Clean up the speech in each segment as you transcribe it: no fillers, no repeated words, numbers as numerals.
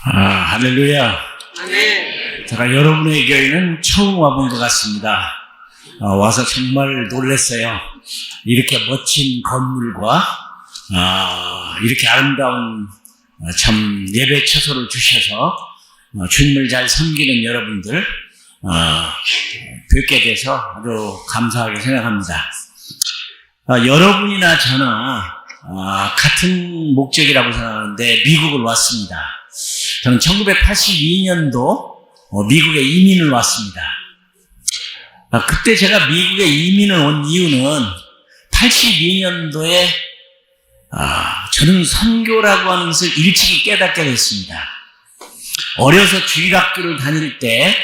할렐루야. 아멘. 제가 여러분의 교회는 처음 와본 것 같습니다. 와서 정말 놀랐어요. 이렇게 멋진 건물과 이렇게 아름다운 참 예배 처소를 주셔서 주님을 잘 섬기는 여러분들 뵙게 돼서 아주 감사하게 생각합니다. 여러분이나 저나 같은 목적이라고 생각하는데 미국을 왔습니다. 저는 1982년도 미국에 이민을 왔습니다. 그때 제가 미국에 이민을 온 이유는 82년도에 저는 선교라고 하는 것을 일찍이 깨닫게 됐습니다. 어려서 주일학교를 다닐 때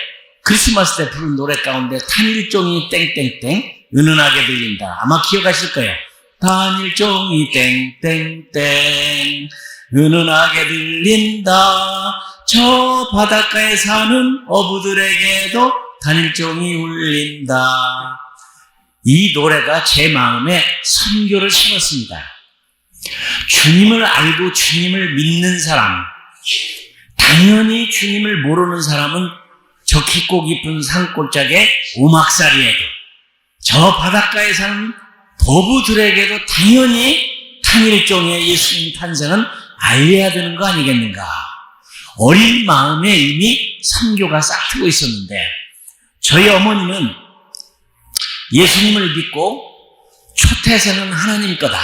크리스마스 때 부른 노래 가운데 단일종이 땡땡땡 은은하게 들린다. 아마 기억하실 거예요. 단일종이 땡땡땡 은은하게 들린다. 저 바닷가에 사는 어부들에게도 단일종이 울린다. 이 노래가 제 마음에 선교를 심었습니다. 주님을 알고 주님을 믿는 사람, 당연히 주님을 모르는 사람은 저 깊고 깊은 산골짜기에 오막살이에도, 저 바닷가에 사는 어부들에게도 당연히 단일종의 예수님 탄생은 알려야 되는 거 아니겠는가. 어린 마음에 이미 선교가 싹트고 있었는데, 저희 어머니는 예수님을 믿고 초태생은 하나님 거다.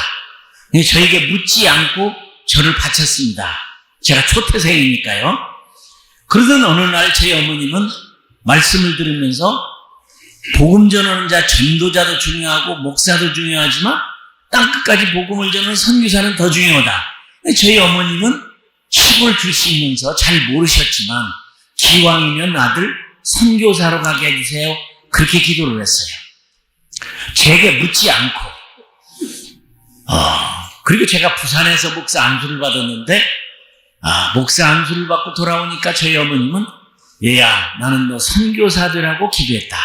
저에게 묻지 않고 저를 바쳤습니다. 제가 초태생이니까요. 그러던 어느 날 저희 어머님은 말씀을 들으면서 복음 전하는 자, 전도자도 중요하고 목사도 중요하지만 땅끝까지 복음을 전하는 선교사는 더 중요하다. 저희 어머님은 시골 출신이면서 잘 모르셨지만 기왕이면 아들 선교사로 가게 해주세요. 그렇게 기도를 했어요. 제게 묻지 않고. 그리고 제가 부산에서 목사 안수를 받았는데 목사 안수를 받고 돌아오니까 저희 어머님은 얘야, 나는 너 선교사 되라고 기도했다.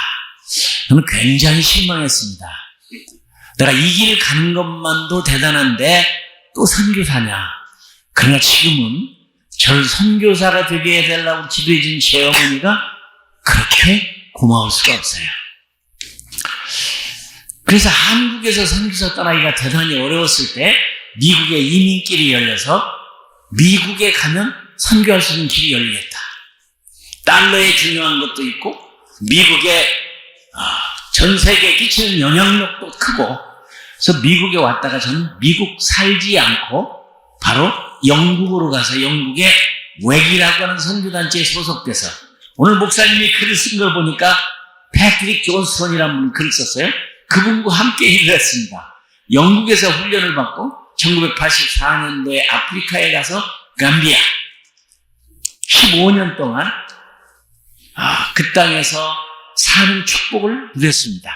저는 굉장히 실망했습니다. 내가 이 길 가는 것만도 대단한데 또 선교사냐. 그러나 지금은 저를 선교사가 되게 해달라고 기도해 준 제 어머니가 그렇게 고마울 수가 없어요. 그래서 한국에서 선교사 떠나기가 대단히 어려웠을 때 미국의 이민길이 열려서 미국에 가면 선교할 수 있는 길이 열리겠다. 달러에 중요한 것도 있고 미국에 전 세계에 끼치는 영향력도 크고, 그래서 미국에 왔다가 저는 미국 살지 않고 바로 영국으로 가서 영국의 웩이라고 하는 선교단체에 소속돼서, 오늘 목사님이 글을 쓴 걸 보니까 패트릭 존스턴이라는 분이 글을 썼어요. 그분과 함께 일을 했습니다. 영국에서 훈련을 받고 1984년도에 아프리카에 가서 감비아 15년 동안 그 땅에서 사는 축복을 누렸습니다.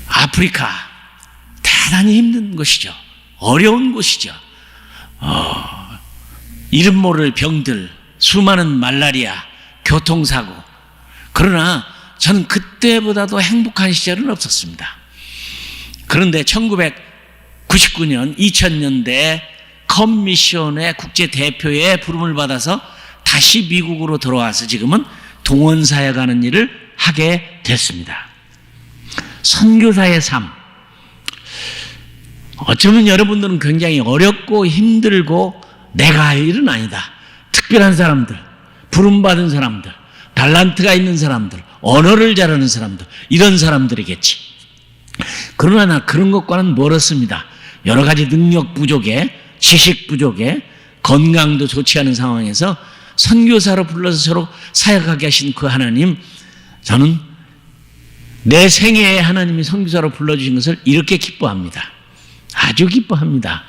아프리카 대단히 힘든 곳이죠. 어려운 곳이죠. 이름 모를 병들, 수많은 말라리아, 교통사고. 그러나 저는 그때보다도 행복한 시절은 없었습니다. 그런데 1999년, 2000년대에 컴미션의 국제대표의 부름을 받아서 다시 미국으로 돌아와서 지금은 동원사역 하는 일을 하게 됐습니다. 선교사의 삶. 어쩌면 여러분들은 굉장히 어렵고 힘들고 내가 할 일은 아니다. 특별한 사람들, 부름받은 사람들, 달란트가 있는 사람들, 언어를 잘하는 사람들, 이런 사람들이겠지. 그러나 나 그런 것과는 멀었습니다. 여러 가지 능력 부족에, 지식 부족에, 건강도 좋지 않은 상황에서 선교사로 불러서 저로 사역하게 하신 그 하나님, 저는 내 생애에 하나님이 선교사로 불러주신 것을 이렇게 기뻐합니다. 아주 기뻐합니다.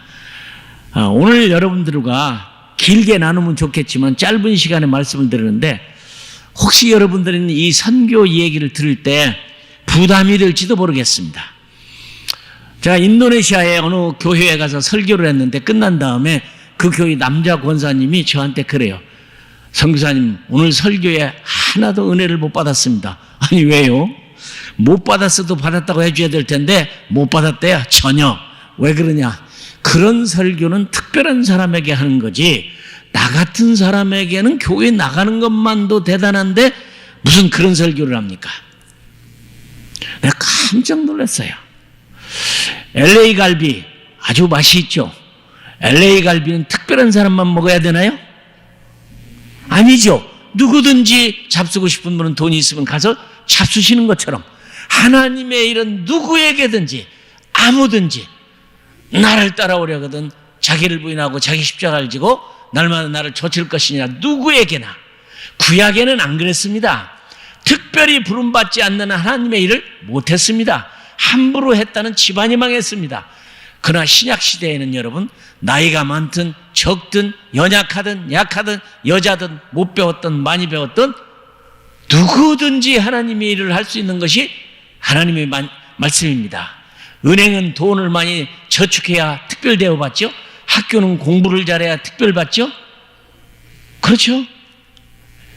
오늘 여러분들과 길게 나누면 좋겠지만 짧은 시간에 말씀을 드리는데, 혹시 여러분들은 이 선교 얘기를 들을 때 부담이 될지도 모르겠습니다. 제가 인도네시아의 어느 교회에 가서 설교를 했는데 끝난 다음에 그 교회 남자 권사님이 저한테 그래요. 선교사님, 오늘 설교에 하나도 은혜를 못 받았습니다. 아니 왜요? 못 받았어도 받았다고 해줘야 될 텐데 못 받았대요. 전혀. 왜 그러냐? 그런 설교는 특별한 사람에게 하는 거지, 나 같은 사람에게는 교회 나가는 것만도 대단한데 무슨 그런 설교를 합니까? 내가 깜짝 놀랐어요. LA 갈비 아주 맛이 있죠. LA 갈비는 특별한 사람만 먹어야 되나요? 아니죠. 누구든지 잡수고 싶은 분은 돈이 있으면 가서 잡수시는 것처럼 하나님의 일은 누구에게든지 아무든지 나를 따라오려거든 자기를 부인하고 자기 십자가를 지고 날마다 나를 좇을 것이냐, 누구에게나. 구약에는 안 그랬습니다. 특별히 부름받지 않는 하나님의 일을 못했습니다. 함부로 했다는 집안이 망했습니다. 그러나 신약시대에는 여러분, 나이가 많든 적든 연약하든 약하든 여자든 못 배웠든 많이 배웠든 누구든지 하나님의 일을 할 수 있는 것이 하나님의 말씀입니다. 은행은 돈을 많이 저축해야 특별 대우받죠. 학교는 공부를 잘해야 특별 받죠. 그렇죠.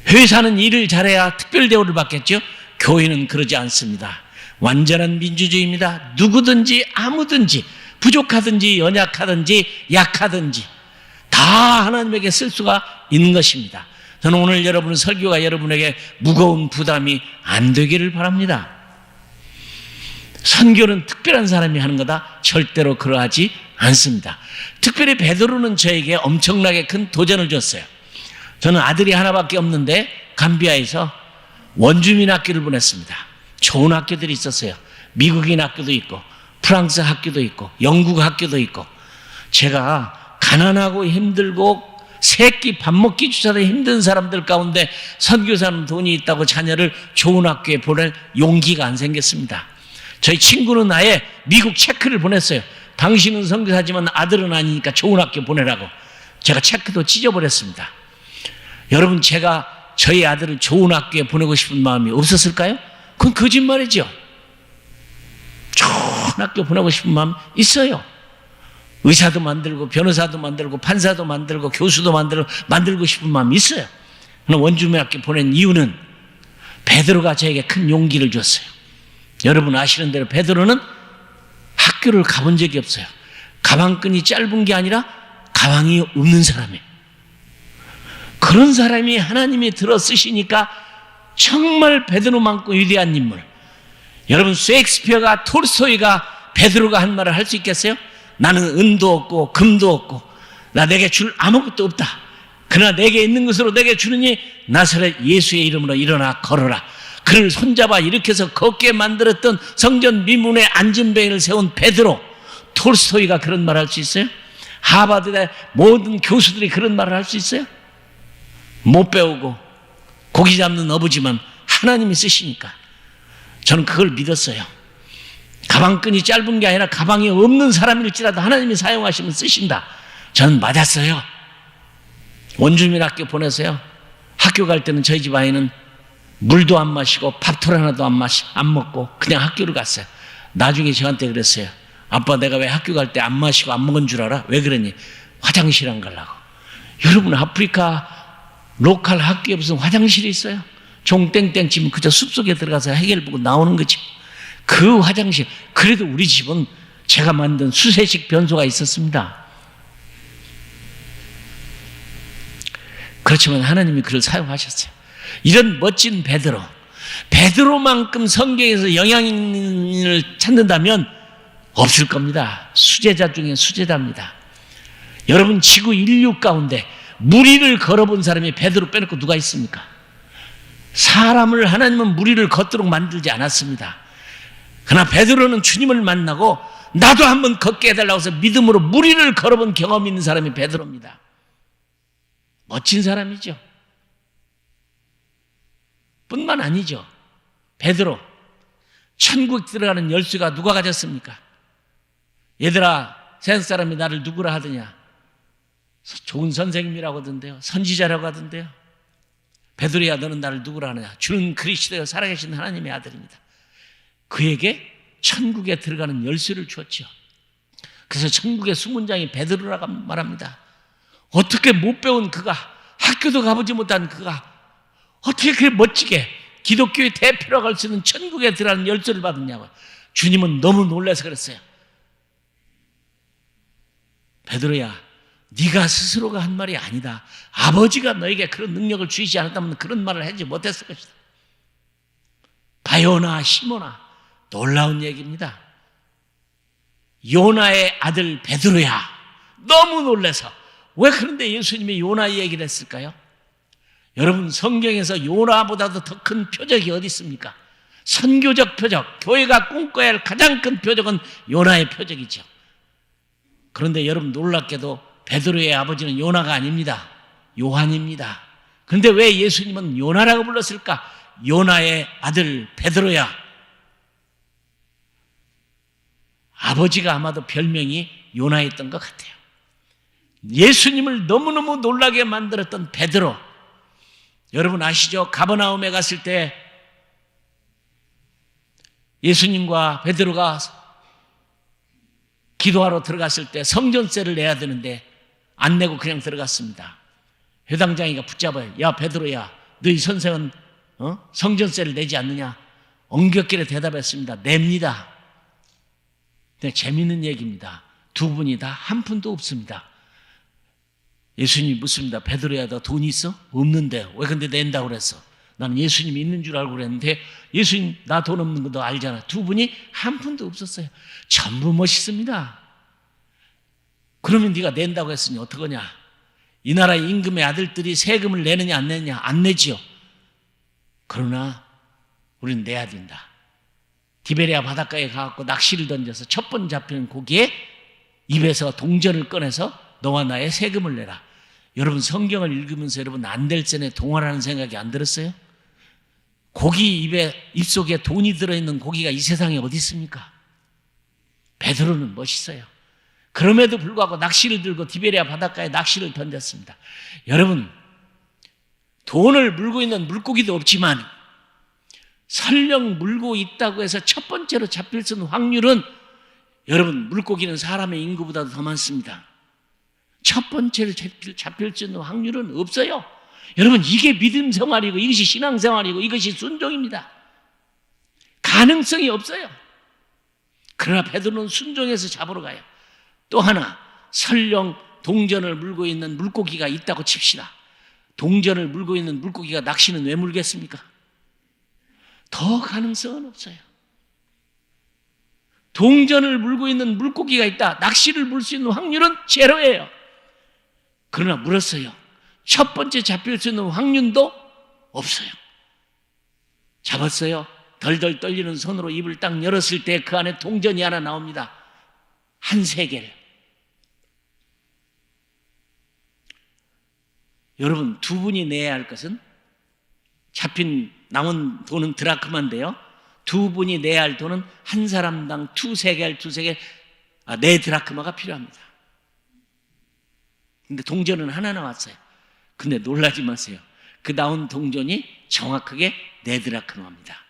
회사는 일을 잘해야 특별 대우를 받겠죠. 교회는 그러지 않습니다. 완전한 민주주의입니다. 누구든지 아무든지 부족하든지 연약하든지 약하든지 다 하나님에게 쓸 수가 있는 것입니다. 저는 오늘 여러분의 설교가 여러분에게 무거운 부담이 안 되기를 바랍니다. 선교는 특별한 사람이 하는 거다? 절대로 그러하지 않습니다. 특별히 베드로는 저에게 엄청나게 큰 도전을 줬어요. 저는 아들이 하나밖에 없는데 감비아에서 원주민 학교를 보냈습니다. 좋은 학교들이 있었어요. 미국인 학교도 있고 프랑스 학교도 있고 영국 학교도 있고. 제가 가난하고 힘들고 새끼 밥 먹기조차도 힘든 사람들 가운데 선교사는 돈이 있다고 자녀를 좋은 학교에 보낼 용기가 안 생겼습니다. 저희 친구는 아예 미국 체크를 보냈어요. 당신은 선교사지만 아들은 아니니까 좋은 학교 보내라고. 제가 체크도 찢어버렸습니다. 여러분, 제가 저희 아들을 좋은 학교에 보내고 싶은 마음이 없었을까요? 그건 거짓말이죠. 좋은 학교 보내고 싶은 마음 있어요. 의사도 만들고 변호사도 만들고 판사도 만들고 교수도 만들고 싶은 마음이 있어요. 원주민 학교 보낸 이유는 베드로가 저에게 큰 용기를 줬어요. 여러분 아시는 대로 베드로는 학교를 가본 적이 없어요. 가방끈이 짧은 게 아니라 가방이 없는 사람이에요. 그런 사람이 하나님이 들어 쓰시니까 정말 베드로만큼 위대한 인물. 여러분, 셰익스피어가 톨스토이가 베드로가 한 말을 할 수 있겠어요? 나는 은도 없고 금도 없고 내게 줄 아무것도 없다. 그러나 내게 있는 것으로 내게 주느니 나사렛 예수의 이름으로 일어나 걸어라. 그를 손잡아 일으켜서 걷게 만들었던 성전 미문에 안전뱅이를 세운 베드로. 톨스토이가 그런 말을 할 수 있어요? 하버드대 모든 교수들이 그런 말을 할 수 있어요? 못 배우고 고기 잡는 어부지만 하나님이 쓰시니까 저는 그걸 믿었어요. 가방끈이 짧은 게 아니라 가방이 없는 사람일지라도 하나님이 사용하시면 쓰신다. 저는 맞았어요. 원주민 학교 보내서요. 학교 갈 때는 저희 집 아이는 물도 안 마시고 밥톨 하나도 안 먹고 그냥 학교를 갔어요. 나중에 저한테 그랬어요. 아빠, 내가 왜 학교 갈 때 안 마시고 안 먹은 줄 알아? 왜 그러니? 화장실 안 가려고. 여러분, 아프리카 로컬 학교에 무슨 화장실이 있어요? 종땡땡 치면 그저 숲속에 들어가서 해결 보고 나오는 거지. 그 화장실. 그래도 우리 집은 제가 만든 수세식 변소가 있었습니다. 그렇지만 하나님이 그를 사용하셨어요. 이런 멋진 베드로만큼 성경에서 영향을 찾는다면 없을 겁니다. 수제자 중에 수제자입니다. 여러분, 지구 인류 가운데 무리를 걸어본 사람이 베드로 빼놓고 누가 있습니까? 사람을 하나님은 무리를 걷도록 만들지 않았습니다. 그러나 베드로는 주님을 만나고 나도 한번 걷게 해달라고 해서 믿음으로 무리를 걸어본 경험이 있는 사람이 베드로입니다. 멋진 사람이죠. 뿐만 아니죠. 베드로, 천국 들어가는 열쇠가 누가 가졌습니까? 얘들아, 세상 사람이 나를 누구라 하더냐? 좋은 선생님이라고 하던데요. 선지자라고 하던데요. 베드로야, 너는 나를 누구라 하느냐? 주는 그리스도여 살아계신 하나님의 아들입니다. 그에게 천국에 들어가는 열쇠를 주었죠. 그래서 천국의 수문장이 베드로라고 말합니다. 어떻게 못 배운 그가, 학교도 가보지 못한 그가 어떻게 그렇게 멋지게 기독교의 대표라고 할 수 있는 천국에 들어가는 열쇠를 받았냐고. 주님은 너무 놀라서 그랬어요. 베드로야, 네가 스스로가 한 말이 아니다. 아버지가 너에게 그런 능력을 주시지 않았다면 그런 말을 하지 못했을 것이다. 바요나 시모나, 놀라운 얘기입니다. 요나의 아들 베드로야, 너무 놀라서. 왜 그런데 예수님이 요나 얘기를 했을까요? 여러분, 성경에서 요나보다도 더 큰 표적이 어디 있습니까? 선교적 표적, 교회가 꿈꿔야 할 가장 큰 표적은 요나의 표적이죠. 그런데 여러분, 놀랍게도 베드로의 아버지는 요나가 아닙니다. 요한입니다. 그런데 왜 예수님은 요나라고 불렀을까? 요나의 아들 베드로야. 아버지가 아마도 별명이 요나였던 것 같아요. 예수님을 너무너무 놀라게 만들었던 베드로. 여러분 아시죠? 가버나움에 갔을 때 예수님과 베드로가 기도하러 들어갔을 때 성전세를 내야 되는데 안 내고 그냥 들어갔습니다. 회당장이가 붙잡아요. 야 베드로야, 너희 선생은 성전세를 내지 않느냐? 엉겹게 대답했습니다. 냅니다. 근데 재미있는 얘기입니다. 두 분이 다 한 푼도 없습니다. 예수님이 묻습니다. 베드로야, 너 돈 있어? 없는데 왜 근데 낸다고 그랬어? 나는 예수님이 있는 줄 알고 그랬는데 예수님 나 돈 없는 거 너 알잖아. 두 분이 한 푼도 없었어요. 전부 멋있습니다. 그러면 네가 낸다고 했으니 어떡하냐? 이 나라의 임금의 아들들이 세금을 내느냐 안 내느냐? 안 내지요. 그러나 우리는 내야 된다. 디베리아 바닷가에 가서 낚시를 던져서 첫 번 잡히는 고기에 입에서 동전을 꺼내서 너와 나의 세금을 내라. 여러분 성경을 읽으면서 여러분 안델센의 동화라는 생각이 안 들었어요? 고기 입속에 돈이 들어있는 고기가 이 세상에 어디 있습니까? 베드로는 멋있어요. 그럼에도 불구하고 낚시를 들고 디베리아 바닷가에 낚시를 던졌습니다. 여러분 돈을 물고 있는 물고기도 없지만 설령 물고 있다고 해서 첫 번째로 잡힐 수 있는 확률은 여러분 물고기는 사람의 인구보다도 더 많습니다. 첫 번째로 잡힐 수 있는 확률은 없어요. 여러분 이게 믿음 생활이고 이것이 신앙 생활이고 이것이 순종입니다. 가능성이 없어요. 그러나 베드로는 순종해서 잡으러 가요. 또 하나 설령 동전을 물고 있는 물고기가 있다고 칩시다. 동전을 물고 있는 물고기가 낚시는 왜 물겠습니까? 더 가능성은 없어요. 동전을 물고 있는 물고기가 있다. 낚시를 물 수 있는 확률은 제로예요. 그러나 물었어요. 첫 번째 잡힐 수 있는 확률도 없어요. 잡았어요. 덜덜 떨리는 손으로 입을 딱 열었을 때 그 안에 동전이 하나 나옵니다. 한 세겔. 여러분 두 분이 내야 할 것은 남은 돈은 드라크마인데요. 두 분이 내야 할 돈은 한 사람당 네 드라크마가 필요합니다. 근데 동전은 하나 나왔어요. 근데 놀라지 마세요. 그 나온 동전이 정확하게 네 드라크마입니다.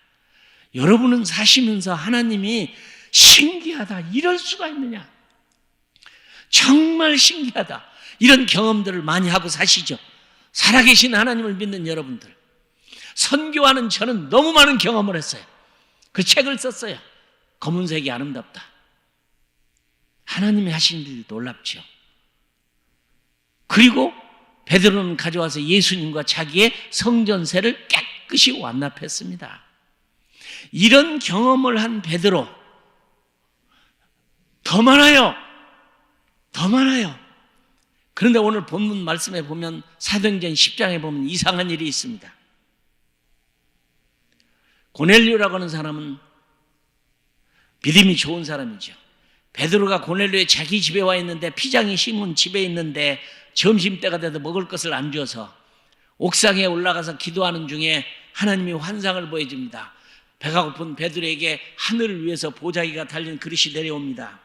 여러분은 사시면서 하나님이 신기하다, 이럴 수가 있느냐? 정말 신기하다. 이런 경험들을 많이 하고 사시죠. 살아계신 하나님을 믿는 여러분들. 선교하는 저는 너무 많은 경험을 했어요. 그 책을 썼어요. 검은색이 아름답다. 하나님이 하신 일이 놀랍죠. 그리고 베드로는 가져와서 예수님과 자기의 성전세를 깨끗이 완납했습니다. 이런 경험을 한 베드로 더 많아요. 더 많아요. 그런데 오늘 본문 말씀에 보면 사도행전 10장에 보면 이상한 일이 있습니다. 고넬료라고 하는 사람은 믿음이 좋은 사람이죠. 베드로가 고넬료의 자기 집에 와 있는데 피장이 시몬 집에 있는데 점심때가 돼도 먹을 것을 안 줘서 옥상에 올라가서 기도하는 중에 하나님이 환상을 보여줍니다. 배가 고픈 베드로에게 하늘을 위해서 보자기가 달린 그릇이 내려옵니다.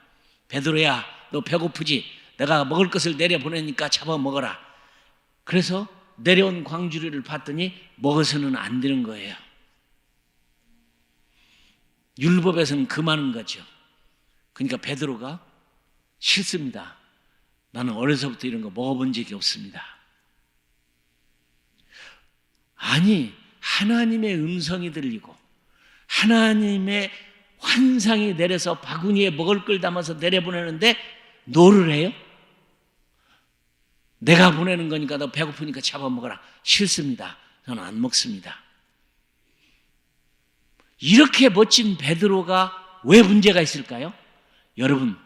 베드로야, 너 배고프지? 내가 먹을 것을 내려보내니까 잡아 먹어라. 그래서 내려온 광주리를 봤더니 먹어서는 안 되는 거예요. 율법에서는 금하는 거죠. 그러니까 베드로가 싫습니다. 나는 어려서부터 이런 거 먹어본 적이 없습니다. 아니, 하나님의 음성이 들리고 하나님의 환상이 내려서 바구니에 먹을 걸 담아서 내려보내는데 노를 해요? 내가 보내는 거니까 너 배고프니까 잡아먹어라. 싫습니다. 저는 안 먹습니다. 이렇게 멋진 베드로가 왜 문제가 있을까요? 여러분,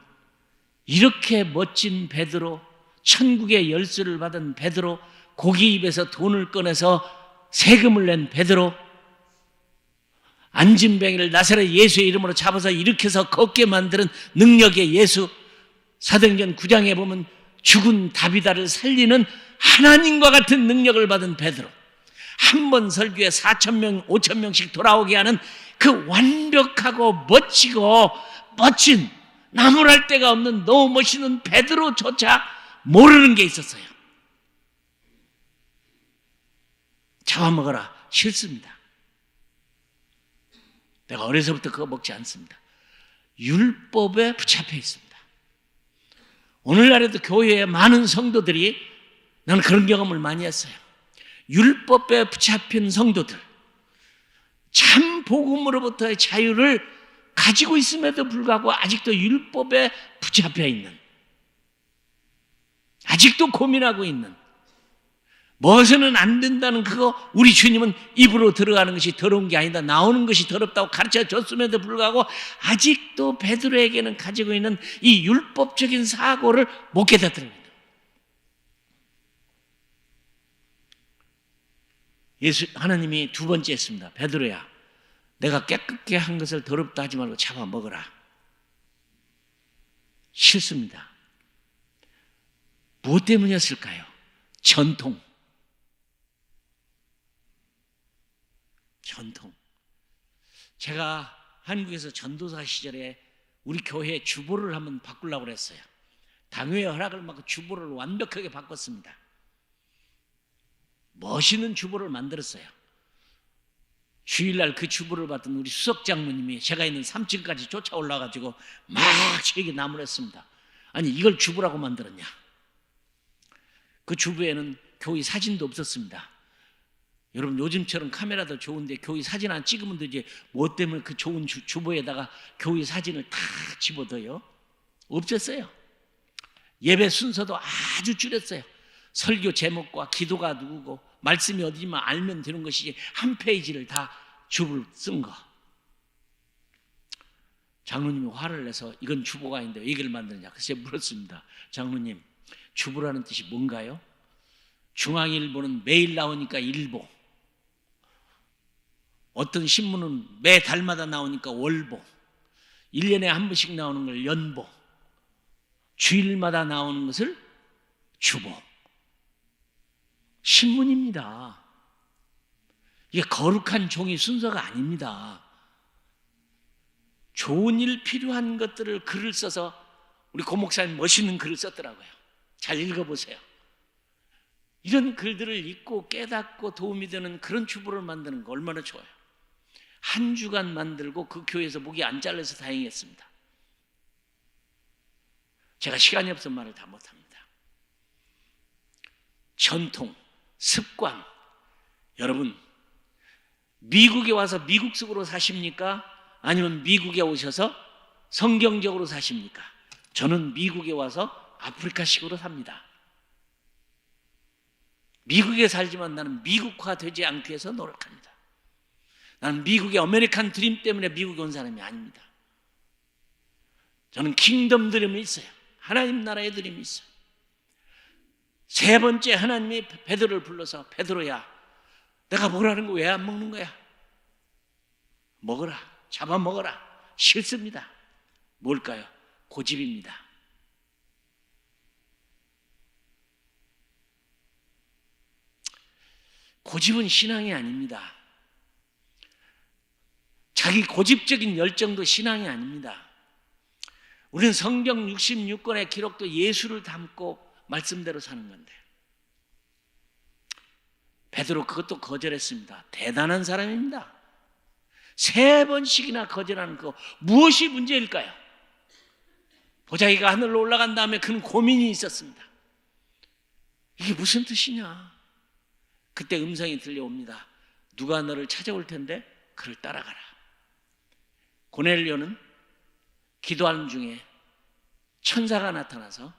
이렇게 멋진 베드로, 천국의 열쇠를 받은 베드로, 고기 입에서 돈을 꺼내서 세금을 낸 베드로, 안진뱅이를 나사렛 예수의 이름으로 잡아서 일으켜서 걷게 만드는 능력의 예수, 사도행전 9장에 보면 죽은 다비다를 살리는 하나님과 같은 능력을 받은 베드로, 한 번 설교에 4,000명, 5,000명씩 돌아오게 하는 그 완벽하고 멋지고 멋진, 나무랄 데가 없는 너무 멋있는 베드로조차 모르는 게 있었어요. 잡아먹어라. 싫습니다. 내가 어려서부터 그거 먹지 않습니다. 율법에 붙잡혀 있습니다. 오늘날에도 교회에 많은 성도들이, 나는 그런 경험을 많이 했어요. 율법에 붙잡힌 성도들, 참 복음으로부터의 자유를 가지고 있음에도 불구하고 아직도 율법에 붙잡혀 있는, 아직도 고민하고 있는, 뭐서는 안 된다는 그거, 우리 주님은 입으로 들어가는 것이 더러운 게 아니다, 나오는 것이 더럽다고 가르쳐 줬음에도 불구하고 아직도 베드로에게는 가지고 있는 이 율법적인 사고를 못 깨닫더랍니다. 하나님이 두 번째 했습니다. 베드로야, 내가 깨끗게 한 것을 더럽다 하지 말고 잡아 먹어라. 싫습니다. 무엇 때문이었을까요? 전통. 제가 한국에서 전도사 시절에 우리 교회 주보를 한번 바꾸려고 했어요. 당회의 허락을 받고 주보를 완벽하게 바꿨습니다. 멋있는 주보를 만들었어요. 주일날 그 주보를 받던 우리 수석장모님이 제가 있는 3층까지 쫓아 올라가지고 막 저에게 나무랬습니다. 아니, 이걸 주보라고 만들었냐? 그 주보에는 교회 사진도 없었습니다. 여러분, 요즘처럼 카메라도 좋은데 교회 사진 안 찍으면 되지, 뭐 때문에 그 좋은 주보에다가 교회 사진을 다 집어넣어요? 없었어요. 예배 순서도 아주 줄였어요. 설교 제목과 기도가 누구고 말씀이 어디지만 알면 되는 것이지, 한 페이지를 다 주보를 쓴 거. 장로님이 화를 내서 이건 주보가 아닌데 왜 이걸 만드느냐, 글쎄 물었습니다. 장로님, 주보라는 뜻이 뭔가요? 중앙일보는 매일 나오니까 일보, 어떤 신문은 매 달마다 나오니까 월보, 1년에 한 번씩 나오는 걸 연보, 주일마다 나오는 것을 주보. 신문입니다. 이게 거룩한 종이 순서가 아닙니다. 좋은 일 필요한 것들을 글을 써서, 우리 고 목사님 멋있는 글을 썼더라고요. 잘 읽어보세요. 이런 글들을 읽고 깨닫고 도움이 되는 그런 주보를 만드는 거 얼마나 좋아요. 한 주간 만들고 그 교회에서 목이 안 잘려서 다행이었습니다. 제가 시간이 없어서 말을 다 못합니다. 전통, 습관. 여러분, 미국에 와서 미국식으로 사십니까? 아니면 미국에 오셔서 성경적으로 사십니까? 저는 미국에 와서 아프리카식으로 삽니다. 미국에 살지만 나는 미국화되지 않기 위해서 노력합니다. 나는 미국의 아메리칸 드림 때문에 미국에 온 사람이 아닙니다. 저는 킹덤 드림이 있어요. 하나님 나라의 드림이 있어요. 세 번째, 하나님이 베드로를 불러서, 베드로야, 내가 뭐라는 거 왜 안 먹는 거야? 먹어라. 잡아먹어라. 싫습니다. 뭘까요? 고집입니다. 고집은 신앙이 아닙니다. 자기 고집적인 열정도 신앙이 아닙니다. 우리는 성경 66권의 기록도 예수를 담고 말씀대로 사는 건데, 베드로 그것도 거절했습니다. 대단한 사람입니다. 3번씩이나 거절하는 거, 무엇이 문제일까요? 보자기가 하늘로 올라간 다음에 그는 고민이 있었습니다. 이게 무슨 뜻이냐? 그때 음성이 들려옵니다. 누가 너를 찾아올 텐데 그를 따라가라. 고넬료는 기도하는 중에 천사가 나타나서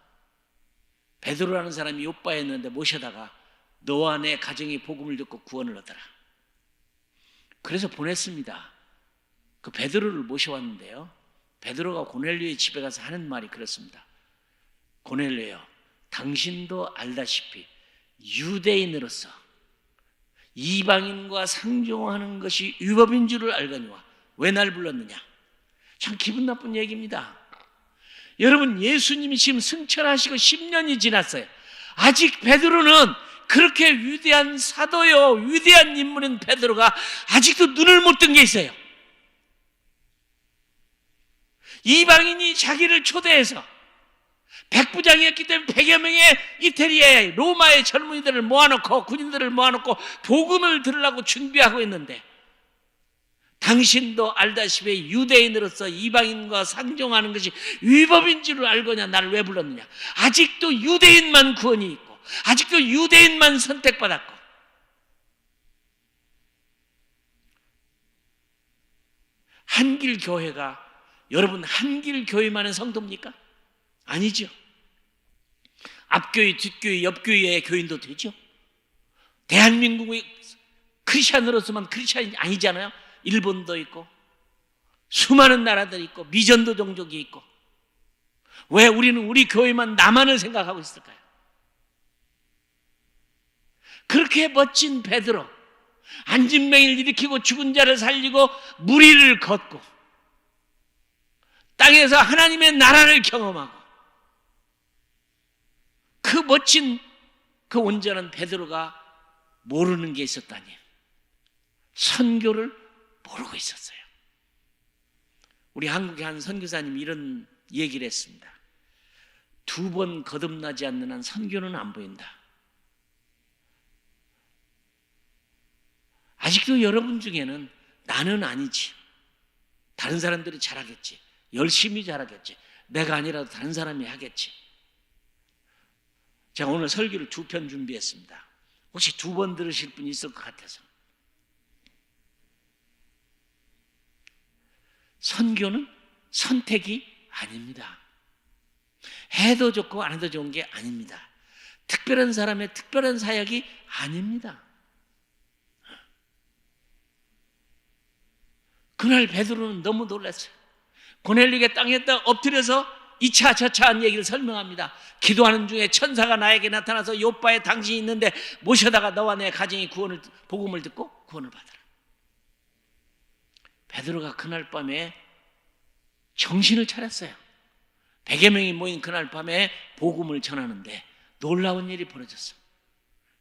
베드로라는 사람이 요빠였는데 모셔다가 너와 내 가정이 복음을 듣고 구원을 얻어라. 그래서 보냈습니다. 그 베드로를 모셔왔는데요, 베드로가 고넬료의 집에 가서 하는 말이 그렇습니다. 고넬료여, 당신도 알다시피 유대인으로서 이방인과 상종하는 것이 율법인 줄을 알거니와 왜 날 불렀느냐. 참 기분 나쁜 얘기입니다. 여러분, 예수님이 지금 승천하시고 10년이 지났어요. 아직 베드로는, 그렇게 위대한 사도요, 위대한 인물인 베드로가 아직도 눈을 못 뜬 게 있어요. 이방인이 자기를 초대해서, 백부장이었기 때문에 100여 명의 이태리의 로마의 젊은이들을 모아놓고, 군인들을 모아놓고 복음을 들으려고 준비하고 있는데, 당신도 알다시피 유대인으로서 이방인과 상종하는 것이 위법인 줄을 알거냐, 나를 왜 불렀느냐. 아직도 유대인만 구원이 있고, 아직도 유대인만 선택받았고, 한길교회가 여러분 한길교회만의 성도입니까? 아니죠. 앞교회, 뒷교회, 옆교회의 교인도 되죠. 대한민국의 크리스찬으로서만 크리스찬이 아니잖아요. 일본도 있고 수많은 나라들이 있고 미전도 종족이 있고. 왜 우리는 우리 교회만 나만을 생각하고 있을까요? 그렇게 멋진 베드로, 안진뱅이를 일으키고 죽은 자를 살리고 무리를 걷고 땅에서 하나님의 나라를 경험하고, 그 멋진 그 온전한 베드로가 모르는 게 있었다니, 선교를 모르고 있었어요. 우리 한국의 한 선교사님이 이런 얘기를 했습니다. 2번 거듭나지 않는 한 선교는 안 보인다. 아직도 여러분 중에는 나는 아니지, 다른 사람들이 잘하겠지, 열심히 잘하겠지, 내가 아니라도 다른 사람이 하겠지. 제가 오늘 설교를 2편 준비했습니다. 혹시 2번 들으실 분이 있을 것 같아서. 선교는 선택이 아닙니다. 해도 좋고 안 해도 좋은 게 아닙니다. 특별한 사람의 특별한 사역이 아닙니다. 그날 베드로는 너무 놀랐어요. 고넬료에게 땅에다 엎드려서 이차 저차한 얘기를 설명합니다. 기도하는 중에 천사가 나에게 나타나서 요빠에 당신이 있는데 모셔다가 너와 내 가정이 복음을 듣고 구원을 받아라. 베드로가 그날 밤에 정신을 차렸어요. 100여 명이 모인 그날 밤에 복음을 전하는데 놀라운 일이 벌어졌어요.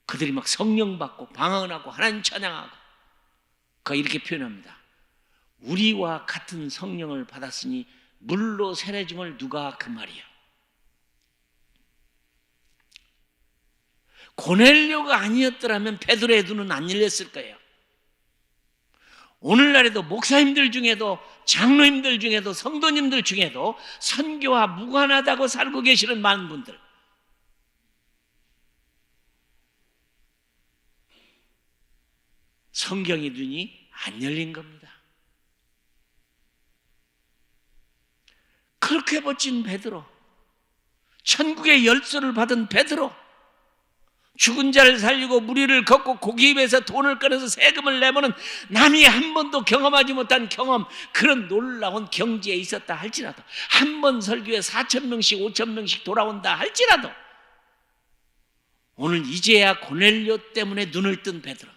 그들이 막 성령 받고 방언하고 하나님 찬양하고, 그가 이렇게 표현합니다. 우리와 같은 성령을 받았으니 물로 세례중을 누가 그 말이야. 고넬료가 아니었더라면 베드로의 눈은 안 열렸을 거예요. 오늘날에도 목사님들 중에도, 장로님들 중에도, 성도님들 중에도 선교와 무관하다고 살고 계시는 많은 분들, 성경의 눈이 안 열린 겁니다. 그렇게 멋진 베드로, 천국의 열쇠를 받은 베드로, 죽은 자를 살리고 무리를 걷고 고기 입에서 돈을 꺼내서 세금을 내보는 남이 한 번도 경험하지 못한 경험, 그런 놀라운 경지에 있었다 할지라도, 한 번 설교에 4,000명씩 5,000명씩 돌아온다 할지라도, 오늘 이제야 고넬료 때문에 눈을 뜬 베드로,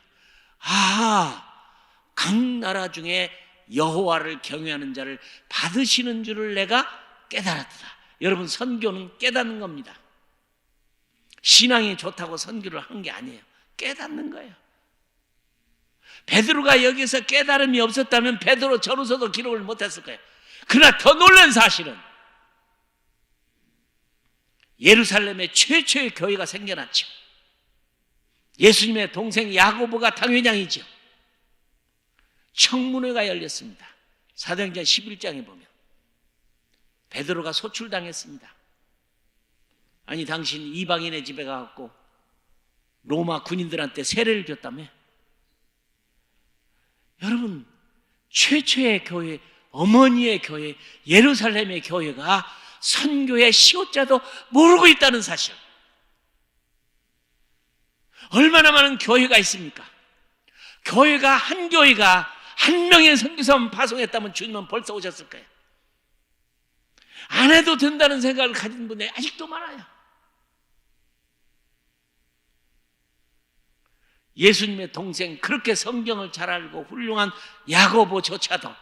각 나라 중에 여호와를 경외하는 자를 받으시는 줄을 내가 깨달았다. 여러분, 선교는 깨닫는 겁니다. 신앙이 좋다고 선교를 한 게 아니에요. 깨닫는 거예요. 베드로가 여기서 깨달음이 없었다면 베드로 전후서도 기록을 못했을 거예요. 그러나 더 놀란 사실은 예루살렘에 최초의 교회가 생겨났죠. 예수님의 동생 야고보가 당회장이죠. 청문회가 열렸습니다. 사도행전 11장에 보면 베드로가 소출당했습니다. 아니, 당신 이방인의 집에 가갖고 로마 군인들한테 세례를 줬다며. 여러분, 최초의 교회, 어머니의 교회, 예루살렘의 교회가 선교의 시옷자도 모르고 있다는 사실, 얼마나 많은 교회가 있습니까? 교회가 한 명의 선교사만 파송했다면 주님은 벌써 오셨을 거예요. 안 해도 된다는 생각을 가진 분이 아직도 많아요. 예수님의 동생, 그렇게 성경을 잘 알고 훌륭한 야고보조차도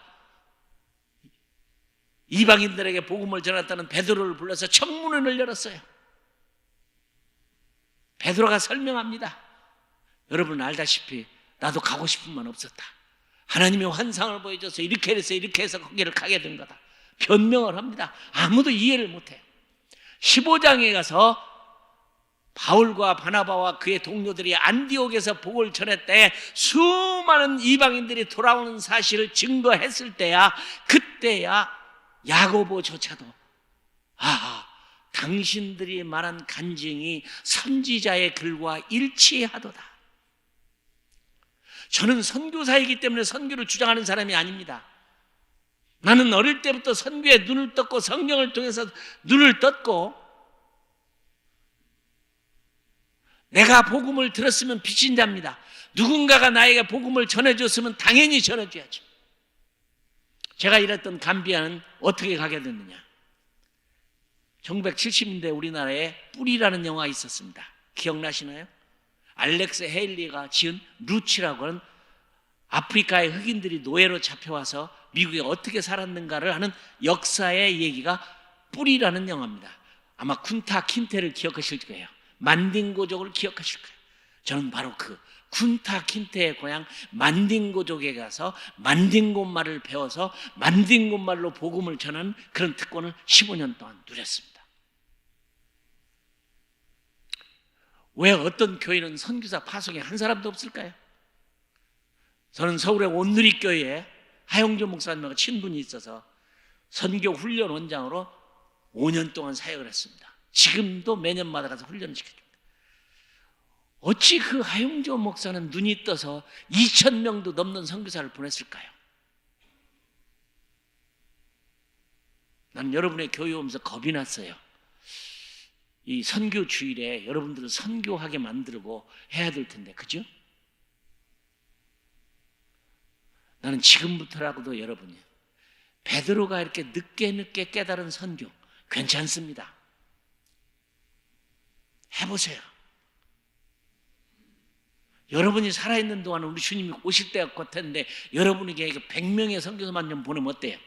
이방인들에게 복음을 전했다는 베드로를 불러서 청문회를 열었어요. 베드로가 설명합니다. 여러분 알다시피 나도 가고 싶은 만 없었다. 하나님이 환상을 보여줘서 이렇게 해서 거기를 가게 된 거다. 변명을 합니다. 아무도 이해를 못해요. 15장에 가서 바울과 바나바와 그의 동료들이 안디옥에서 복음을 전했대 수많은 이방인들이 돌아오는 사실을 증거했을 때야, 그때야 야고보조차도 당신들이 말한 간증이 선지자의 글과 일치하도다. 저는 선교사이기 때문에 선교를 주장하는 사람이 아닙니다. 나는 어릴 때부터 선교에 눈을 떴고 성경을 통해서 눈을 떴고, 내가 복음을 들었으면 빚진 자입니다. 누군가가 나에게 복음을 전해줬으면 당연히 전해줘야죠. 제가 일했던 감비아는 어떻게 가게 됐느냐. 1970년대 우리나라에 뿌리라는 영화가 있었습니다. 기억나시나요? 알렉스 헤일리가 지은 루치라고 하는 아프리카의 흑인들이 노예로 잡혀와서 미국에 어떻게 살았는가를 하는 역사의 얘기가 뿌리라는 영화입니다. 아마 쿤타 킨테를 기억하실 거예요. 만딩고족을 기억하실 거예요. 저는 바로 그 쿤타 킨테의 고향 만딩고족에 가서 만딩고 말을 배워서 만딩고 말로 복음을 전하는 그런 특권을 15년 동안 누렸습니다. 왜 어떤 교회는 선교사 파송에 한 사람도 없을까요? 저는 서울의 온누리교회에 하용조 목사님과 친분이 있어서 선교 훈련 원장으로 5년 동안 사역을 했습니다. 지금도 매년마다 가서 훈련을 시켜줍니다. 어찌 그 하용조 목사는 눈이 떠서 2,000명도 넘는 선교사를 보냈을까요? 난 여러분의 교회 오면서 겁이 났어요. 이 선교 주일에 여러분들을 선교하게 만들고 해야 될 텐데, 그죠? 나는 지금부터라고도 여러분이 베드로가 이렇게 늦게 깨달은 선교 괜찮습니다. 해보세요. 여러분이 살아있는 동안 우리 주님이 오실 때가 곧 텐데 여러분에게 100명의 선교사만 좀 보내면 어때요?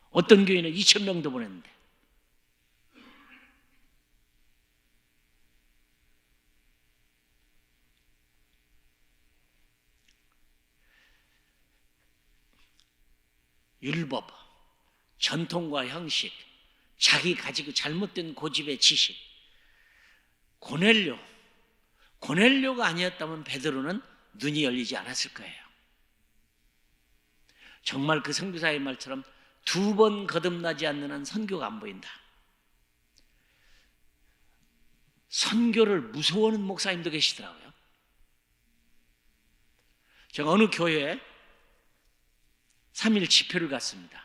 어떤 교회는 2,000명도 보냈는데. 율법, 전통과 형식, 자기 가지고 잘못된 고집의 지식. 고넬료가 아니었다면 베드로는 눈이 열리지 않았을 거예요. 정말 그 선교사의 말처럼 2번 거듭나지 않는 한 선교가 안 보인다. 선교를 무서워하는 목사님도 계시더라고요. 제가 어느 교회에 3일 집회를 갔습니다.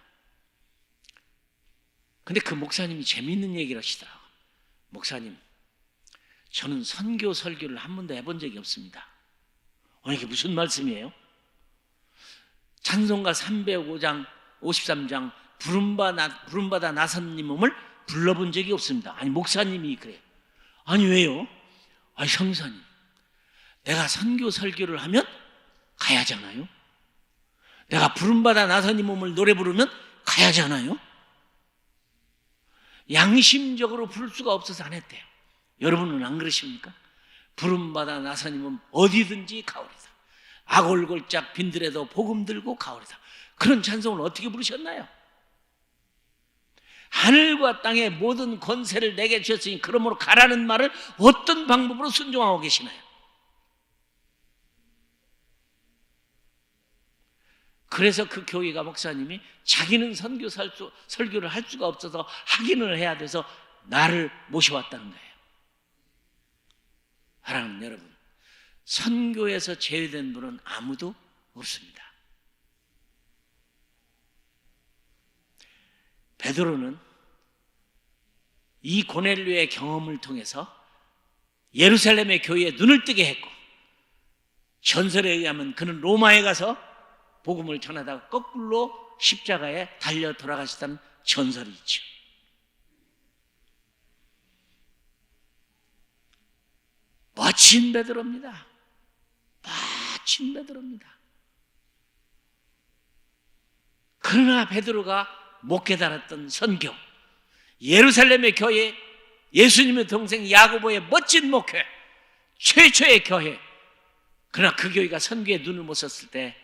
근데 그 목사님이 재미있는 얘기를 하시더라고요. 목사님, 저는 선교 설교를 한 번도 해본 적이 없습니다. 이게 무슨 말씀이에요? 찬송가 305장 53장 부름받아 나선 님을 불러본 적이 없습니다. 아니, 목사님이 그래요. 아니, 왜요? 형사님, 내가 선교 설교를 하면 가야 하잖아요. 내가 부름받아 나선 님 몸을 노래 부르면 가야 하잖아요. 양심적으로 부를 수가 없어서 안 했대요. 여러분은 안 그러십니까? 부름받아 나선 님은 어디든지 가오리다. 악올골짝 빈들에도 복음 들고 가오리다. 그런 찬송을 어떻게 부르셨나요? 하늘과 땅의 모든 권세를 내게 주셨으니 그러므로 가라는 말을 어떤 방법으로 순종하고 계시나요? 그래서 그 교회가 목사님이 자기는 설교를 할 수가 없어서 확인을 해야 돼서 나를 모셔왔다는 거예요. 사랑하는 여러분, 선교에서 제외된 분은 아무도 없습니다. 베드로는 이 고넬료의 경험을 통해서 예루살렘의 교회에 눈을 뜨게 했고, 전설에 의하면 그는 로마에 가서 복음을 전하다가 거꾸로 십자가에 달려 돌아가셨다는 전설이 있죠. 멋진 베드로입니다. 멋진 베드로입니다. 그러나 베드로가 못 깨달았던 선교, 예루살렘의 교회, 예수님의 동생 야고보의 멋진 목회, 최초의 교회, 그러나 그 교회가 선교에 눈을 못 썼을 때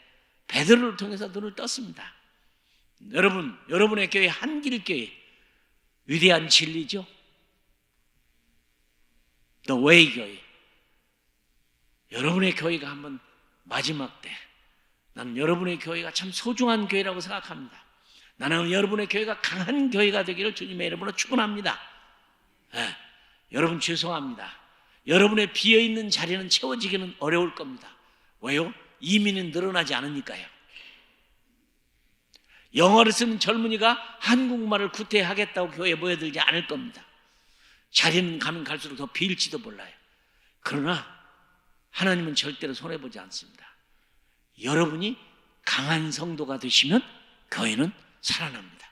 베드로를 통해서 눈을 떴습니다. 여러분의 교회 한길교회, 위대한 진리죠. The Way 교회. 여러분의 교회가 한번 마지막 때, 나는 여러분의 교회가 참 소중한 교회라고 생각합니다. 나는 여러분의 교회가 강한 교회가 되기를 주님의 이름으로 축원합니다. 여러분 죄송합니다. 여러분의 비어있는 자리는 채워지기는 어려울 겁니다. 왜요? 이민은 늘어나지 않으니까요. 영어를 쓰는 젊은이가 한국말을 구태하겠다고 교회에 모여들지 않을 겁니다. 자리는 가면 갈수록 더 비일지도 몰라요. 그러나 하나님은 절대로 손해보지 않습니다. 여러분이 강한 성도가 되시면 교회는 살아납니다.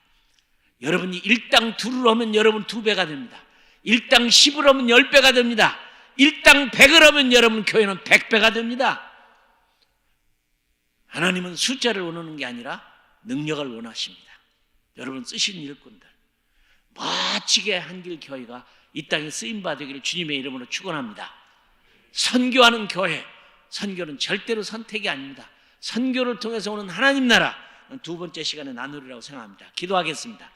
여러분이 일당 2를 하면 여러분 2배가 됩니다. 일당 10을 하면 10배가 됩니다. 일당 100을 하면 여러분 교회는 100배가 됩니다. 하나님은 숫자를 원하는 게 아니라 능력을 원하십니다. 여러분 쓰신 일꾼들, 멋지게 한길교회가 이 땅에 쓰임받으기를 주님의 이름으로 축원합니다. 선교하는 교회, 선교는 절대로 선택이 아닙니다. 선교를 통해서 오는 하나님 나라, 두 번째 시간에 나누리라고 생각합니다. 기도하겠습니다.